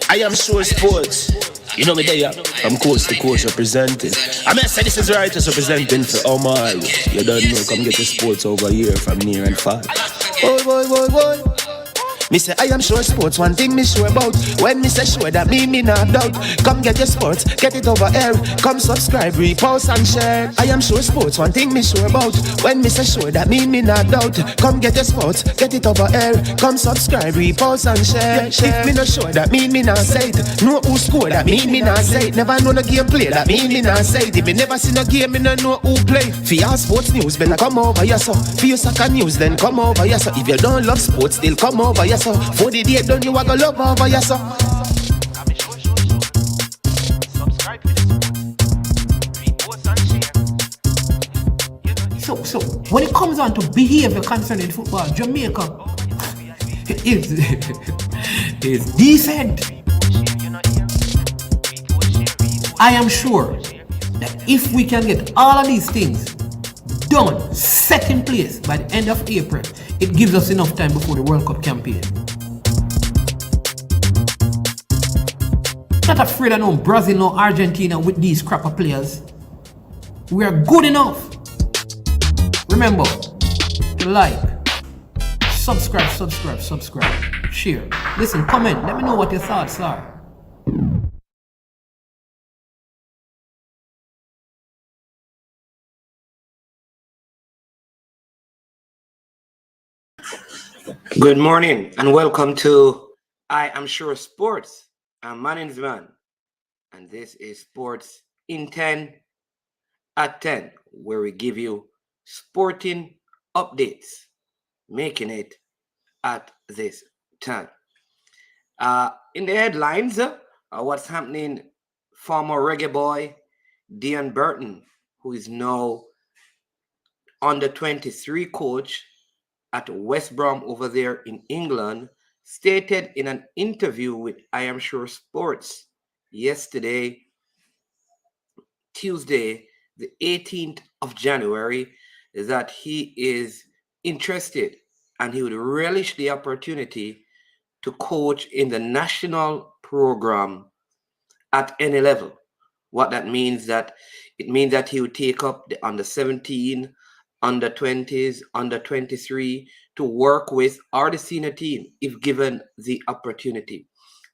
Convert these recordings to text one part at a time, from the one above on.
I am sure sports. You know me there. I'm coast to coast representing. I mean, I say this is right, just representing for Omar. You don't know, come get your sports over here from near and far. Boy, boy, boy, boy. Me say I am sure sports, one thing me sure about. When me say sure, that me not doubt. Come get your sports, get it over here. Come subscribe, repost and share. I am sure sports, one thing me sure about. When me say sure, that me not doubt. Come get your sports, get it over here. Come subscribe, repost and share. If me not sure, that me not say it. Know who score, that me not say it. Never know no game play, that me not say it. If me never seen a game, me not know who play. For your sports news, better come over here so. For your soccer news, then come over here so. If you don't love sports, still come over here. For the day done, you are gonna love over yourself. So when it comes on to behavior concerning football, Jamaica is decent. I am sure that if we can get all of these things done, set in place by the end of April, it gives us enough time before the World Cup campaign. Not afraid of no Brazil, no Argentina with these crapper players. We are good enough. Remember to like, subscribe, share. Listen, comment. Let me know what your thoughts are. Good morning and welcome to I Am Sure Sports. I'm my name's Man, and this is Sports in 10 at 10, where we give you sporting updates, making it at this time. In the headlines, what's happening? Former reggae boy Deon Burton, who is now under 23 coach at West Brom over there in England, stated in an interview with I Am Sure Sports yesterday, Tuesday, the 18th of January, that he is interested and he would relish the opportunity to coach in the national program at any level. What that means, it means that he would take up the under 17, under 20s, under 23 to work with or the senior team if given the opportunity.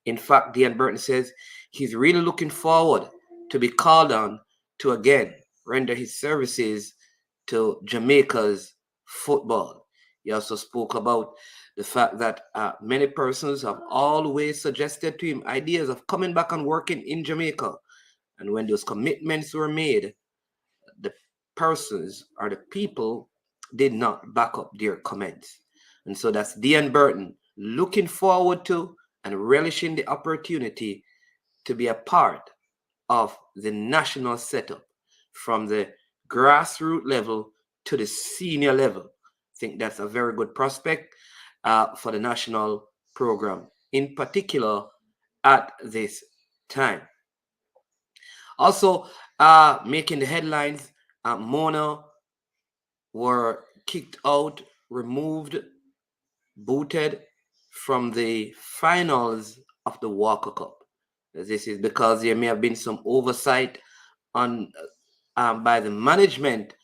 In fact, Deon Burton says he's really looking forward to be called on to again render his services to Jamaica's football. He also spoke about the fact that many persons have always suggested to him ideas of coming back and working in Jamaica. And when those commitments were made, the persons or the people did not back up their comments. And so that's Deon Burton looking forward to and relishing the opportunity to be a part of the national setup from the grassroots level to the senior level. I think that's a very good prospect for the national program, in particular at this time. Also, making the headlines, Mona were kicked out, removed, booted from the finals of the Walker Cup. This is because there may have been some oversight on by the management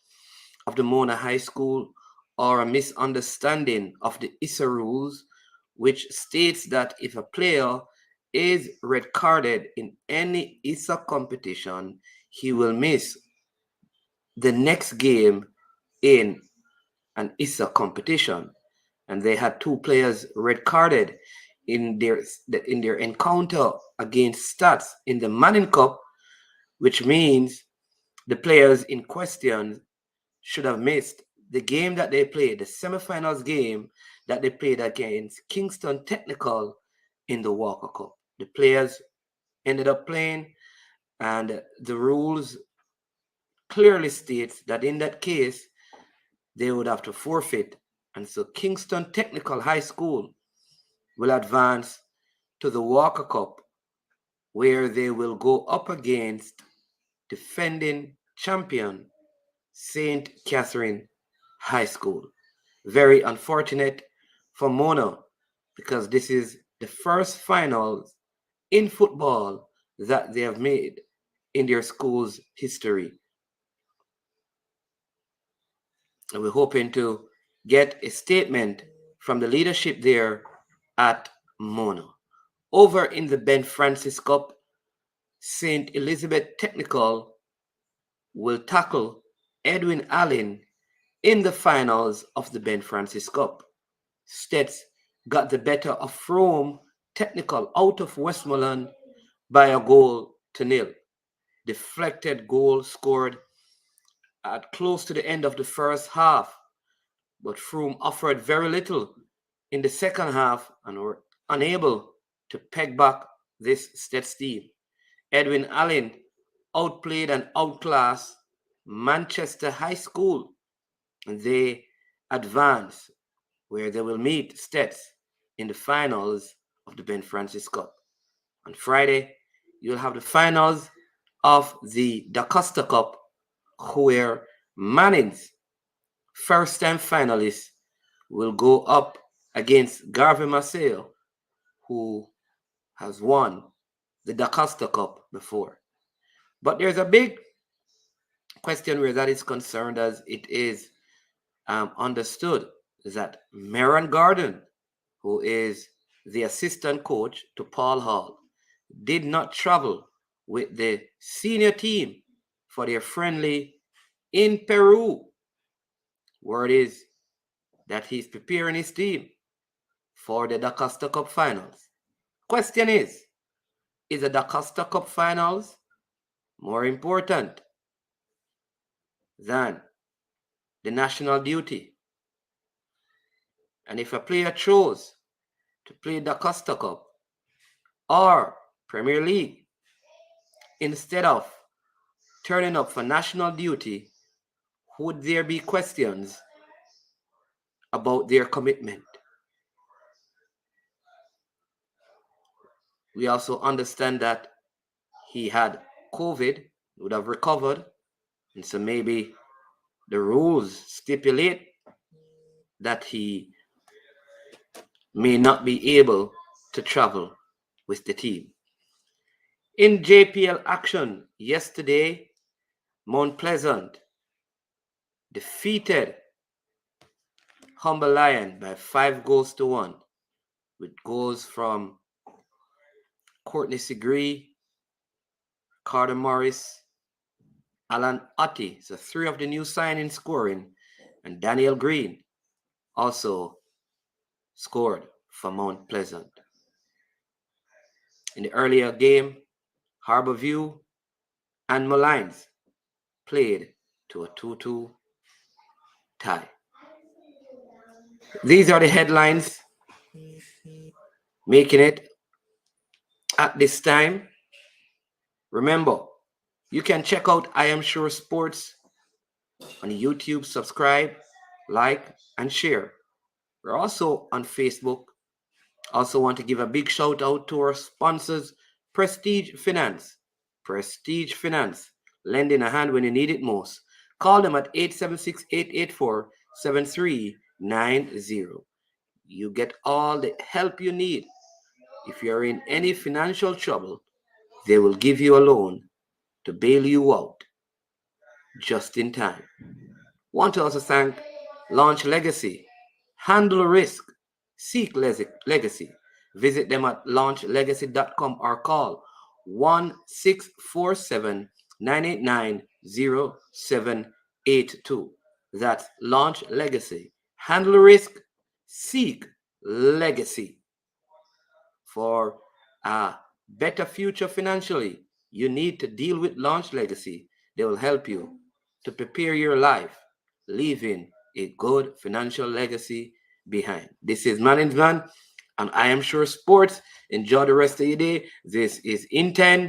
of the Mona High School or a misunderstanding of the ISA rules, which states that if a player is red carded in any ISA competition, he will miss the next game in an ISA competition. And they had two players red carded in their encounter against Stats in the Manning Cup, which means the players in question should have missed the game that they played, the semifinals game that they played against Kingston Technical in the Walker Cup. The players ended up playing, and the rules clearly states that in that case, they would have to forfeit. And so Kingston Technical High School will advance to the Walker Cup, where they will go up against defending champion St. Catherine High School. Very unfortunate for Mona, because this is the first finals in football that they have made in their school's history. And we're hoping to get a statement from the leadership there at Mona. Over in the Ben Francis Cup, St. Elizabeth Technical will tackle Edwin Allen in the finals of the Ben Francis Cup. Stets got the better of Frome Technical out of Westmoreland by a goal to nil. Deflected goal scored at close to the end of the first half, but Frome offered very little in the second half and were unable to peg back this Stets team. Edwin Allen outplayed and outclassed Manchester High School, and they advance where they will meet Stets in the finals of the Ben Francis Cup. On Friday, you'll have the finals of the DaCosta Cup, where Manning's first-time finalists will go up against Garvey Maceo, who has won the DaCosta Cup before. But there's a big question where that is concerned, as it is understood that Meron Garden, who is the assistant coach to Paul Hall, did not travel with the senior team for their friendly in Peru. Word is that he's preparing his team for the DaCosta Cup finals. Question is the DaCosta Cup finals more important than the national duty? And if a player chose to play DaCosta Cup or Premier League instead of turning up for national duty, would there be questions about their commitment? We also understand that he had COVID, would have recovered, and so maybe the rules stipulate that he may not be able to travel with the team. In JPL action yesterday, Mount Pleasant defeated Humber Lion by 5 goals to 1, with goals from Courtney Segree, Carter Morris, Alan Otti, so 3 of the new signings scoring, and Daniel Green also scored for Mount Pleasant. In the earlier game, Harborview and Malines played to a 2-2 tie. These are the headlines making it at this time. Remember, you can check out I Am Sure Sports on YouTube. Subscribe, like, and share. We're also on Facebook. Also want to give a big shout out to our sponsors, Prestige Finance. Prestige Finance, lending a hand when you need it most. Call them at 876-884-7390. You get all the help you need. If you're in any financial trouble, they will give you a loan to bail you out just in time. Want to also thank Launch Legacy. Handle risk, seek legacy. Visit them at launchlegacy.com or call 1-647-989-0782. That's Launch Legacy. Handle risk, seek legacy. For a better future financially, you need to deal with Launch Legacy. They will help you to prepare your life, leaving a good financial legacy behind. This is Management, and I Am Sure Sports. Enjoy the rest of your day. This is Intent